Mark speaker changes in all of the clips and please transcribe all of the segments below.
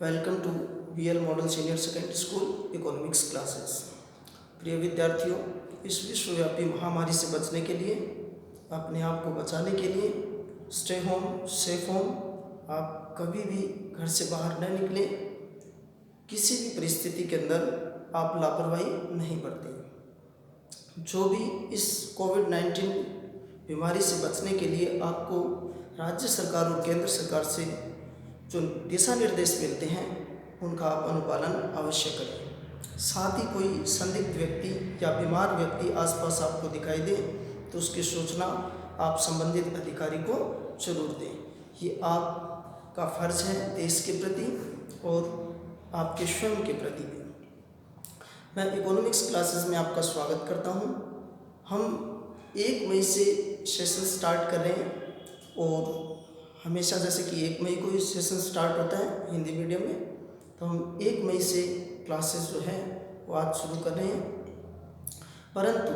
Speaker 1: Welcome to BL model senior secondary school economics classes. प्रिय विद्यार्थियों, इस विश्वव्यापी महामारी से बचने के लिए, अपने आप को बचाने के लिए स्टे होम सेफ होम। आप कभी भी घर से बाहर न निकलें। किसी भी परिस्थिति के अंदर आप लापरवाही नहीं बरतें। जो भी इस कोविड-19 बीमारी से बचने के लिए आपको राज्य सरकार और केंद्र सरकार से जो दिशा निर्देश मिलते हैं उनका आप अनुपालन अवश्य करें। साथ ही कोई संदिग्ध व्यक्ति या बीमार व्यक्ति आसपास आपको दिखाई दे तो उसकी सूचना आप संबंधित अधिकारी को जरूर दें। ये आपका फर्ज है देश के प्रति और आपके स्वयं के प्रति भी। मैं इकोनॉमिक्स क्लासेस में आपका स्वागत करता हूँ। हम 1 मई से सेशन स्टार्ट कर रहे हैं और हमेशा जैसे कि 1 मई को ही सेशन स्टार्ट होता है हिंदी मीडियम में, तो हम 1 मई से क्लासेस जो है वो आज शुरू कर रहे हैं। परंतु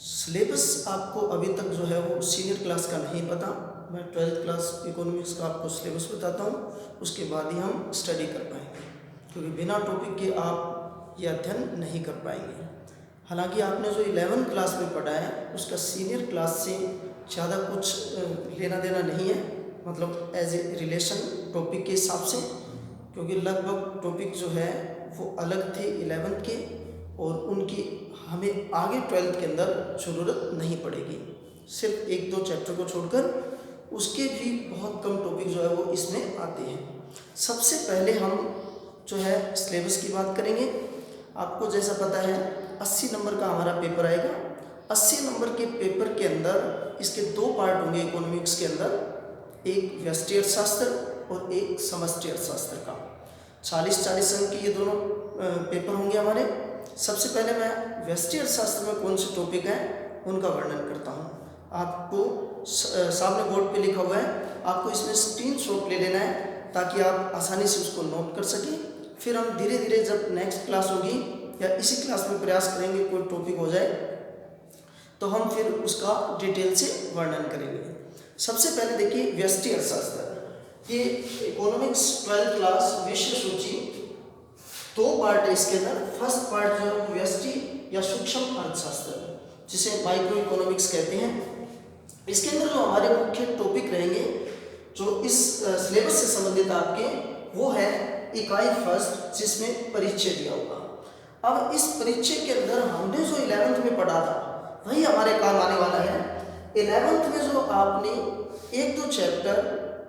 Speaker 1: सिलेबस आपको अभी तक जो है वो सीनियर क्लास का नहीं पता। मैं 12th क्लास इकोनॉमिक्स का आपको सिलेबस बताता हूँ, उसके बाद ही हम स्टडी कर पाएंगे, क्योंकि बिना टॉपिक के आप ये अध्ययन नहीं कर पाएंगे। हालांकि आपने जो 11th क्लास में पढ़ा है उसका सीनियर क्लास से ज़्यादा कुछ लेना देना नहीं है, मतलब एज ए रिलेशन टॉपिक के हिसाब से, क्योंकि लगभग टॉपिक जो है वो अलग थे 11th के और उनकी हमें आगे 12th के अंदर ज़रूरत नहीं पड़ेगी। सिर्फ 1-2 चैप्टर को छोड़कर उसके भी बहुत कम टॉपिक जो है वो इसमें आते हैं। सबसे पहले हम जो है सिलेबस की बात करेंगे। आपको जैसा पता है 80 नंबर का हमारा पेपर आएगा। 80 नंबर के पेपर के अंदर इसके 2 पार्ट होंगे इकोनॉमिक्स के अंदर, एक व्यष्टि अर्थशास्त्र और एक समष्टि अर्थशास्त्र का। 40-40 अंक के ये दोनों पेपर होंगे हमारे। सबसे पहले मैं व्यष्टि अर्थशास्त्र में कौन से टॉपिक हैं उनका वर्णन करता हूँ। आपको सामने बोर्ड पे लिखा हुआ है, आपको इसमें स्क्रीनशॉट ले लेना है ताकि आप आसानी से उसको नोट कर सकें। फिर हम धीरे धीरे जब नेक्स्ट क्लास होगी या इसी क्लास में प्रयास करेंगे कोई टॉपिक हो जाए तो हम फिर उसका डिटेल से वर्णन करेंगे। सबसे पहले देखिए व्यष्टि अर्थशास्त्र। ये इकोनॉमिक्स 12th क्लास विषय सूची 2 पार्ट है इसके अंदर। फर्स्ट पार्ट जो है व्यष्टि या सूक्ष्म अर्थशास्त्र, जिसे माइक्रो इकोनॉमिक्स कहते हैं। इसके अंदर जो हमारे मुख्य टॉपिक रहेंगे जो इस सिलेबस से संबंधित आपके, वो है इकाई फर्स्ट, जिसमें परिचय दिया होगा। अब इस परिचय के अंदर हमने जो 11th में पढ़ा था वही हमारे काम आने वाला है। 11th में जो आपने 1-2 चैप्टर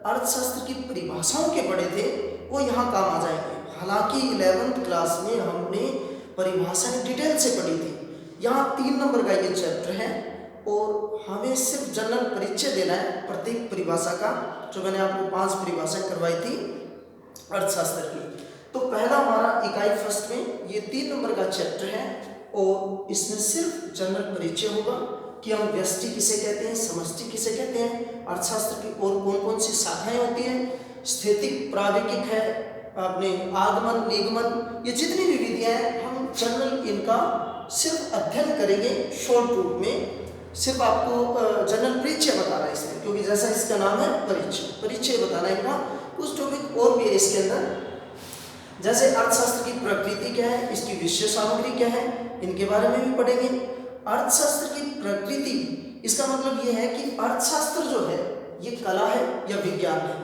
Speaker 1: अर्थशास्त्र की परिभाषाओं के पढ़े थे वो यहाँ काम आ जाएंगे। हालांकि 11th क्लास में हमने परिभाषाएं डिटेल से पढ़ी थी। यहाँ 3 नंबर का ये चैप्टर है और हमें सिर्फ जनरल परिचय देना है प्रत्येक परिभाषा का, जो मैंने आपको 5 परिभाषाएं करवाई थी अर्थशास्त्र की। तो पहला हमारा इकाई फर्स्ट में ये 3 नंबर का चैप्टर है और इसमें सिर्फ जनरल परिचय होगा कि हम व्यष्टि किसे कहते हैं, समष्टि किसे कहते हैं, अर्थशास्त्र की और कौन कौन सी शाखाएं होती हैं, स्थैतिक प्राविधिक है, आपने आगमन निगमन, ये जितनी भी विधियां हैं हम जनरल इनका सिर्फ अध्ययन करेंगे शॉर्ट रूप में। सिर्फ आपको जनरल परिचय बताना है इसमें, क्योंकि जैसा इसका नाम है परिचय बताना है इनका। कुछ टॉपिक और भी है इसके अंदर, जैसे अर्थशास्त्र की प्रकृति क्या है, इसकी विषय सामग्री क्या है, इनके बारे में भी पढ़ेंगे। अर्थशास्त्र की प्रकृति, इसका मतलब ये है कि अर्थशास्त्र जो है ये कला है या विज्ञान है।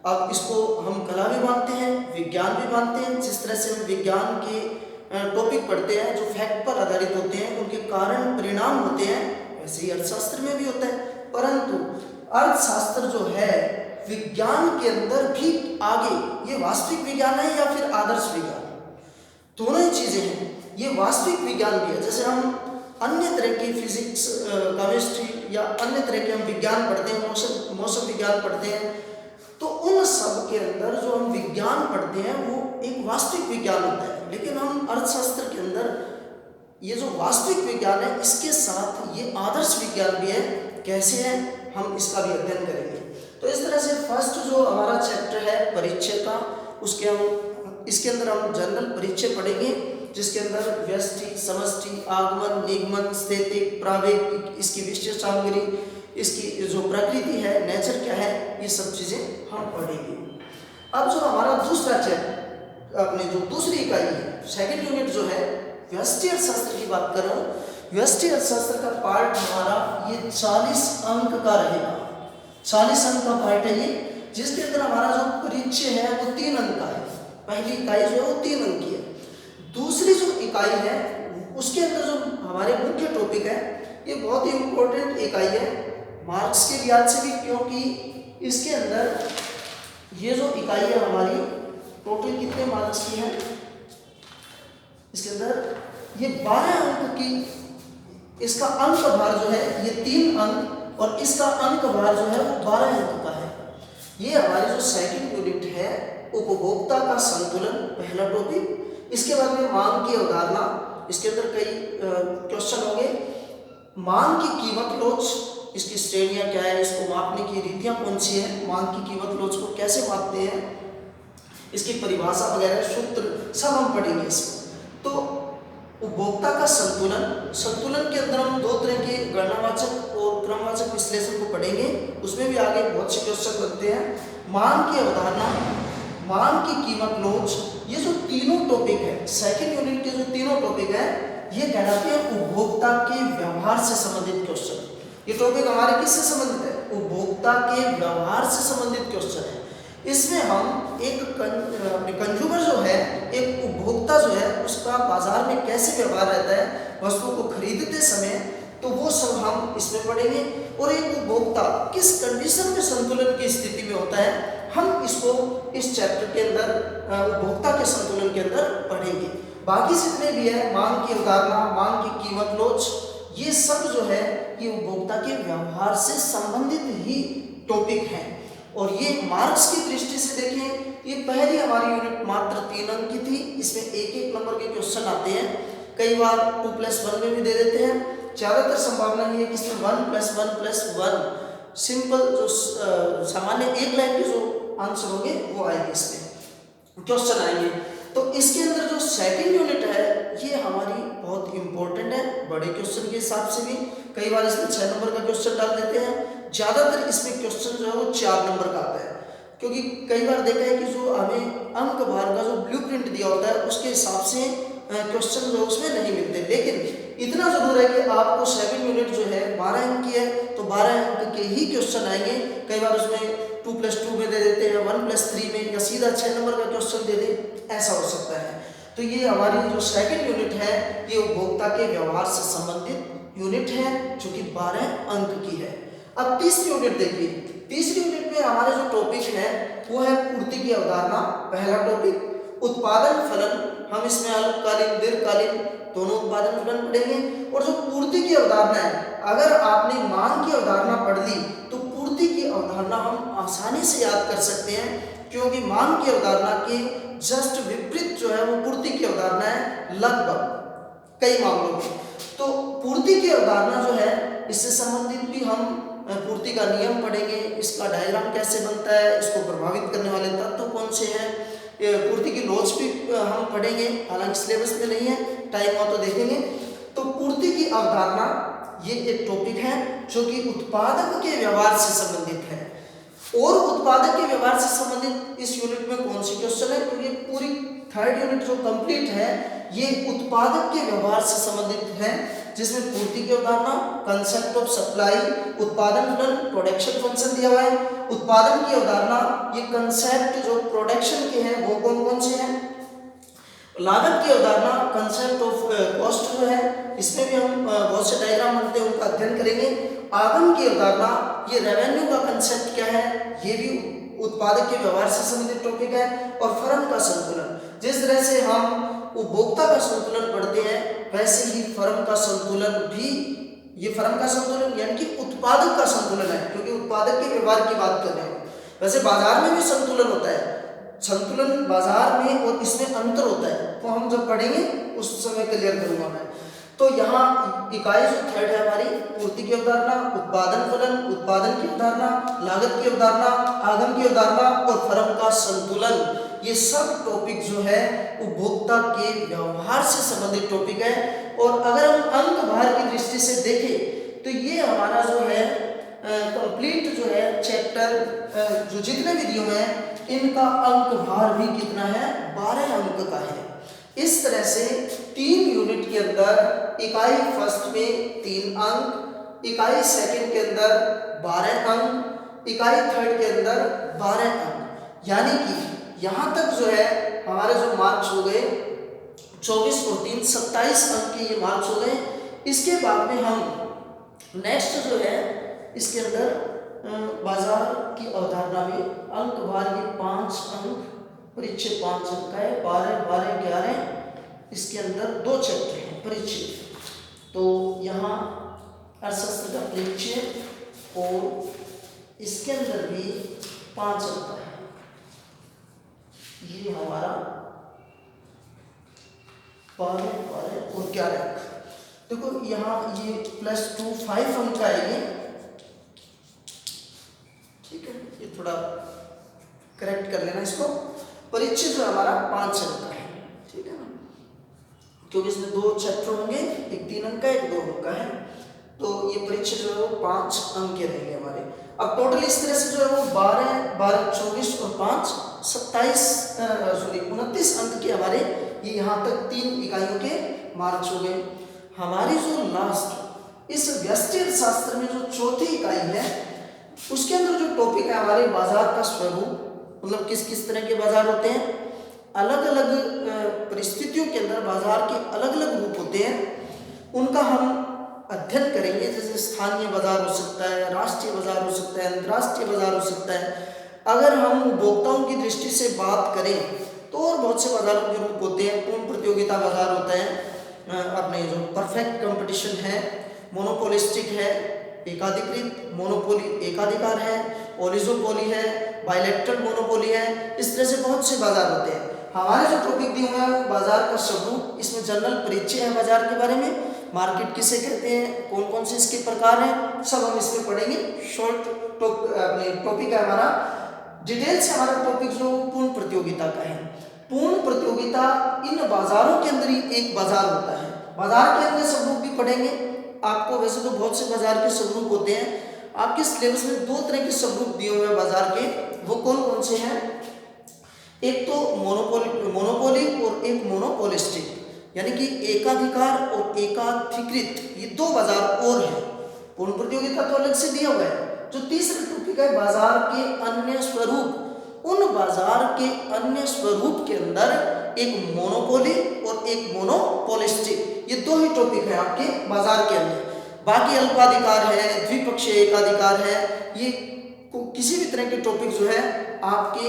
Speaker 1: अब इसको हम कला भी मानते हैं, विज्ञान भी मानते हैं। जिस तरह से हम विज्ञान के टॉपिक पढ़ते हैं जो फैक्ट पर आधारित होते हैं, उनके कारण परिणाम होते हैं, वैसे ही अर्थशास्त्र में भी होता है। परंतु अर्थशास्त्र जो है विज्ञान के अंदर भी आगे, ये वास्तविक विज्ञान है या फिर आदर्श विज्ञान, दोनों ही चीजें हैं। ये वास्तविक विज्ञान भी है। जैसे हम अन्य तरह की फिजिक्स, केमिस्ट्री या अन्य तरह के हम विज्ञान पढ़ते हैं, मौसम विज्ञान पढ़ते हैं, तो उन सब के अंदर जो हम विज्ञान पढ़ते हैं वो एक वास्तविक विज्ञान होता है। लेकिन हम अर्थशास्त्र के अंदर ये जो वास्तविक विज्ञान है इसके साथ ये आदर्श विज्ञान भी है। कैसे है हम इसका भी अध्ययन करेंगे। तो इस तरह से फर्स्ट जो हमारा चैप्टर है परिचय का, इसके अंदर हम जनरल परिचय पढ़ेंगे, जिसके अंदर व्यष्टि, समष्टि, आगमन निगमन, स्थैतिक प्राविधिक, इसकी विशेष सामग्री, इसकी जो प्रकृति है, नेचर क्या है, ये सब चीज़ें हम पढ़ेंगे। अब जो हमारा दूसरा चैप्टर, अपने जो दूसरी इकाई है, सेकंड यूनिट जो है व्यष्टि अर्थशास्त्र की बात कर रहा हूँ। व्यष्टि अर्थशास्त्र का पार्ट हमारा ये 40 अंक का रहेगा। 40 अंक का पार्ट है ये, जिसके अंदर हमारा जो परिचय है वो 3 अंक का है। पहली इकाई जो है वो 3 अंक की है। दूसरी जो इकाई है उसके अंदर जो हमारे मुख्य टॉपिक है, ये बहुत ही इम्पोर्टेंट इकाई है मार्क्स के लिहाज से भी, क्योंकि इसके अंदर ये जो इकाई है हमारी टोटल कितने मार्क्स की है, इसके अंदर ये 12 अंक की, इसका अंक भार जो है ये 3 अंक और इसका अंक भार जो है वो 12 अंक का है। ये हमारी जो सेकंड यूनिट है उपभोक्ता का संतुलन, पहला टॉपिक। इसके बाद में मांग की अवधारणा, इसके अंदर कई क्वेश्चन होंगे। मांग की कीमत लोच, इसकी श्रेणियां क्या है, इसको मापने की रीतियां कौन सी है, मांग की कीमत लोच को कैसे मापते हैं, इसकी परिभाषा वगैरह सूत्र सब हम पढ़ेंगे इसमें। तो उपभोक्ता का संतुलन, संतुलन के अंदर हम 2 तरह के गणनावाचक और क्रमवाचक विश्लेषण को पढ़ेंगे, उसमें भी आगे बहुत से क्वेश्चन बनते हैं। मांग की अवधारणा, मांग की कीमत लोच, ये जो तीनों टॉपिक है सेकंड यूनिट के जो तीनों टॉपिक है ये कहलाते हैं उपभोक्ता के व्यवहार से संबंधित क्वेश्चन। ये टॉपिक हमारे किससे संबंधित है, उपभोक्ता के व्यवहार से संबंधित क्वेश्चन है। इसमें हम एक कंज्यूमर जो है, एक उपभोक्ता जो है, उसका बाजार में कैसे व्यवहार रहता है वस्तु को खरीदते समय, तो वो सब हम इसमें पढ़ेंगे। और एक उपभोक्ता किस कंडीशन में संतुलन की स्थिति में होता है, हम इसको इस चैप्टर के अंदर उपभोक्ता के संतुलन के अंदर पढ़ेंगे। बाकी जितने भी है मांग की अवधारणा, मांग की कीमत लोच, ये सब जो है ये उपभोक्ता के व्यवहार से संबंधित ही टॉपिक हैं। और ये मार्क्स की दृष्टि से देखें, ये पहली हमारी यूनिट मात्र 3 अंक की थी। इसमें 1-1 नंबर के क्वेश्चन आते हैं, कई बार 2+1 में भी दे देते हैं। ज़्यादातर संभावना ये है कि इसमें 1+1+1 सिंपल जो सामान्य 1 लाइन के जो आंसर होंगे वो आएंगे, इसमें क्वेश्चन आएंगे। तो इसके अंदर जो सेकंड यूनिट है ये हमारी बहुत इंपॉर्टेंट है, बड़े क्वेश्चन के हिसाब से भी। कई बार इसमें 6 नंबर का क्वेश्चन डाल देते हैं, ज़्यादातर इसमें क्वेश्चन जो है वो 4 नंबर का आता है, क्योंकि कई बार देखा है कि जो हमें अंक भार का जो ब्लूप्रिंट दिया होता है उसके हिसाब से क्वेश्चन जो उसमें नहीं मिलते। लेकिन इतना जरूर है कि आपको सेकंड यूनिट जो है 12 अंक की है, तो 12 अंक के ही क्वेश्चन आएंगे। कई बार उसमें 2+2 में दे देते हैं, 1+3 में, या सीधा 6 नंबर का क्वेश्चन दे दे, ऐसा हो सकता है। तो ये हमारी जो सेकंड यूनिट है ये उपभोक्ता के व्यवहार से संबंधित यूनिट है, जो कि 12 अंक की है। अब तीसरी यूनिट देखिए, तीसरी यूनिट में हमारे जो टॉपिक है वो है पूर्ति की अवधारणा, पहला टॉपिक। उत्पादन फलन, हम इसमें अल्पकालीन दीर्घकालीन दोनों उत्पादन फलन पढ़ेंगे। और जो पूर्ति की अवधारणा है, अगर आपने मांग की अवधारणा पढ़ ली तो पूर्ति की अवधारणा हम आसानी से याद कर सकते हैं, क्योंकि मांग की अवधारणा के जस्ट विपरीत जो है वो पूर्ति की अवधारणा है लगभग कई मामलों में। तो पूर्ति की अवधारणा जो है इससे संबंधित भी हम पूर्ति का नियम पढ़ेंगे, इसका डायग्राम कैसे बनता है, इसको प्रभावित करने वाले तत्व कौन से हैं, पूर्ति की लोच भी हम पढ़ेंगे, हालांकि सिलेबस में नहीं है, टाइम हो तो देखेंगे। तो पूर्ति की अवधारणा ये एक टॉपिक है जो कि उत्पादक के व्यवहार से संबंधित है। और उत्पादक के व्यवहार से संबंधित इस यूनिट में कौन सी क्वेश्चन है, तो ये पूरी थर्ड यूनिट जो कंप्लीट है ये उत्पादक के व्यवहार से संबंधित है, जिसमें पूर्ति की अवधारणा, कंसेप्ट ऑफ सप्लाई, उत्पादन फलन, प्रोडक्शन फंक्शन दिया हुआ है। उत्पादन की अवधारणा, ये कंसेप्ट जो प्रोडक्शन के हैं वो कौन कौन से हैं। लागत की अवधारणा, कंसेप्ट ऑफ कॉस्ट जो है, इसमें भी हम बहुत से डायग्राम बनते हैं उनका अध्ययन करेंगे। आगम की अवधारणा, ये रेवेन्यू का कंसेप्ट क्या है, ये भी उत्पादक के व्यवहार से संबंधित टॉपिक है। और फर्म का संतुलन, जिस तरह से हम उपभोक्ता का संतुलन पढ़ते हैं वैसे ही फर्म का संतुलन भी, ये फर्म का संतुलन यानी कि उत्पादक का संतुलन है, क्योंकि उत्पादक के व्यवहार की बात कर रहे हैं। वैसे बाजार में भी संतुलन होता है, संतुलन बाजार में और इसमें अंतर होता है, तो हम जब पढ़ेंगे उस समय क्लियर करूंगा मैं। तो यहाँ इकाई जो थर्ड है हमारी, पूर्ति की अवधारणा, उत्पादन फलन, उत्पादन की अवधारणा, लागत की अवधारणा, आगम की अवधारणा और फर्म का संतुलन, ये सब टॉपिक जो है उपभोक्ता के व्यवहार से संबंधित टॉपिक है। और अगर हम अंक भार की दृष्टि से देखें तो ये हमारा जो है कंप्लीट जो है चैप्टर चैप्टर जो जितने भी दिए हैं इनका अंक भार भी कितना है, 12 अंक का है। इस तरह से 3 यूनिट के अंदर इकाई फर्स्ट में 3 अंक, इकाई सेकंड के अंदर 12 अंक, इकाई थर्ड के अंदर 12 अंक, यानी कि यहाँ तक जो है हमारे जो मार्क्स हो गए 24 और 3 27 अंक के ये मार्क्स हो गए। इसके बाद में हम नेक्स्ट जो है इसके अंदर बाजार की अवधारणा में अंक भार ये 5 अंक, परिचय 5 अंक का है, 12 12 11 इसके अंदर 2 चैप्टर हैं परिचय। तो यहाँ अर्थशास्त्र का परिचय और इसके अंदर भी 5 अंक का है। ये हमारा 12 12 और 11 अंक। देखो यहाँ ये +2 5 अंक का है ये, ठीक है, ये थोड़ा करेक्ट कर लेना इसको। परिचय जो हमारा 5 अंक का है, ठीक है ना, क्योंकि इसमें 2 चैप्टर होंगे, एक 3 अंक का एक 2 अंक का है। तो ये परिचय जो है वो 5 अंक के रहेंगे हमारे। अब टोटल इस तरह से जो है वो 12 12 24 और 5 29 अंक के हमारे ये यहाँ तक 3 इकाइयों के मार्क्स हो गए। हमारी जो लास्ट इस व्यष्टि अर्थशास्त्र में जो चौथी इकाई है उसके अंदर जो टॉपिक है हमारे बाजार का स्वरूप, मतलब किस किस तरह के बाजार होते हैं, अलग अलग परिस्थितियों के अंदर बाजार के अलग अलग रूप होते हैं, उनका हम अध्ययन करेंगे। जैसे स्थानीय बाजार हो सकता है, राष्ट्रीय बाजार हो सकता है, अंतर्राष्ट्रीय बाजार हो सकता है। अगर हम उपभोक्ताओं की दृष्टि से बात करें तो और बहुत से बाजारों के रूप होते हैं। पूर्ण प्रतियोगिता बाजार होता है, अपने जो परफेक्ट कंपटीशन है, मोनोपोलिस्टिक है, एकाधिकृत मोनोपोली एकाधिकार है, ओलिगोपोली है, बायलैटरल मोनोपोली है। इस तरह से बहुत से बाजार होते हैं। हमारे जो टॉपिक दिए हुए हैं बाजार का स्वरूप, इसमें जनरल परिचय है बाजार के बारे में, मार्केट किसे कहते हैं, कौन कौन से इसके प्रकार हैं, सब हम इसमें पढ़ेंगे। शॉर्ट टॉपिक है हमारा। डिटेल से हमारा टॉपिक जो पूर्ण प्रतियोगिता का है। पूर्ण प्रतियोगिता इन बाजारों के अंदर ही एक बाजार होता है। बाजार के अंदर स्वरूप भी पढ़ेंगे आपको। वैसे तो बहुत से बाजार के स्वरूप होते हैं, आपके सिलेबस में 2 तरह के स्वरूप दिए हुए हैं बाजार के। वो कौन कौन से हैं, एक तो मोनोपोली और एक मोनोपोलिस्टिक, यानी कि एकाधिकार और एकाधिकृत, ये 2 बाजार और हैं। पूर्ण प्रतियोगिता तो अलग से दिया हुआ है। जो तीसरा टॉपिक है बाजार के अन्य स्वरूप, उन बाजार के अन्य स्वरूप के अंदर एक मोनोपोली और एक मोनोपोलिस्टिक, ये 2 ही टॉपिक है आपके बाजार के अंदर। बाकी अल्पाधिकार है, द्विपक्षीय एकाधिकार है, ये किसी भी तरह के टॉपिक जो है आपके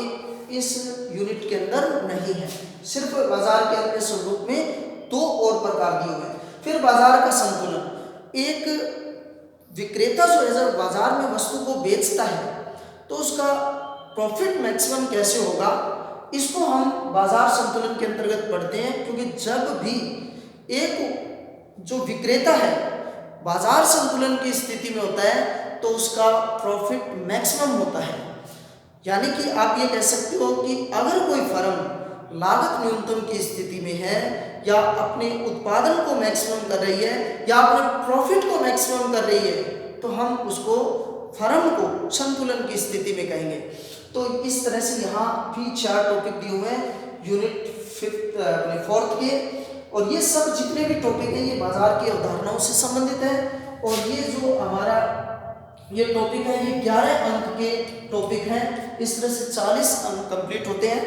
Speaker 1: इस यूनिट के अंदर नहीं है। सिर्फ बाजार के अन्य स्वरूप में 2 और प्रकार दिए हुए हैं। फिर बाजार का संतुलन, एक विक्रेता जो है जब बाजार में वस्तु को बेचता है तो उसका प्रॉफिट मैक्सिमम कैसे होगा, इसको हम बाजार संतुलन के अंतर्गत पढ़ते हैं। क्योंकि जब भी एक जो विक्रेता है बाजार संतुलन की स्थिति में होता है तो उसका प्रॉफिट मैक्सिमम होता है। यानी कि आप ये कह सकते हो कि अगर कोई फर्म लागत न्यूनतम की स्थिति में है या अपने उत्पादन को मैक्सिमम कर रही है या अपने प्रॉफिट को मैक्सिमम कर रही है तो हम उसको फर्म को संतुलन की स्थिति में कहेंगे। तो इस तरह से यहाँ भी 4 टॉपिक दिए हुए हैं यूनिट 4th के, और ये सब जितने भी टॉपिक हैं ये बाजार की अवधारणाओं से संबंधित है। और ये जो हमारा ये टॉपिक है ये 11 अंक के टॉपिक हैं। इस तरह से 40 अंक कंप्लीट होते हैं।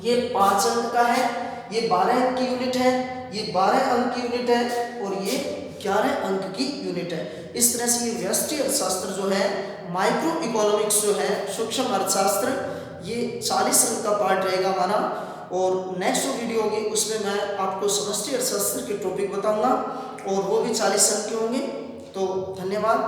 Speaker 1: ये 5 अंक का है, ये 12 अंक की यूनिट है, ये 12 अंक की यूनिट है और ये 11 अंक की यूनिट है। इस तरह से ये व्यष्टि अर्थशास्त्र जो है, माइक्रो इकोनॉमिक्स जो है, सूक्ष्म अर्थशास्त्र, ये 40 अंक का पार्ट रहेगा हमारा। और नेक्स्ट जो वीडियो होगी उसमें मैं आपको समष्टि अर्थशास्त्र के टॉपिक बताऊंगा और वो भी 40 अंक के होंगे। तो धन्यवाद।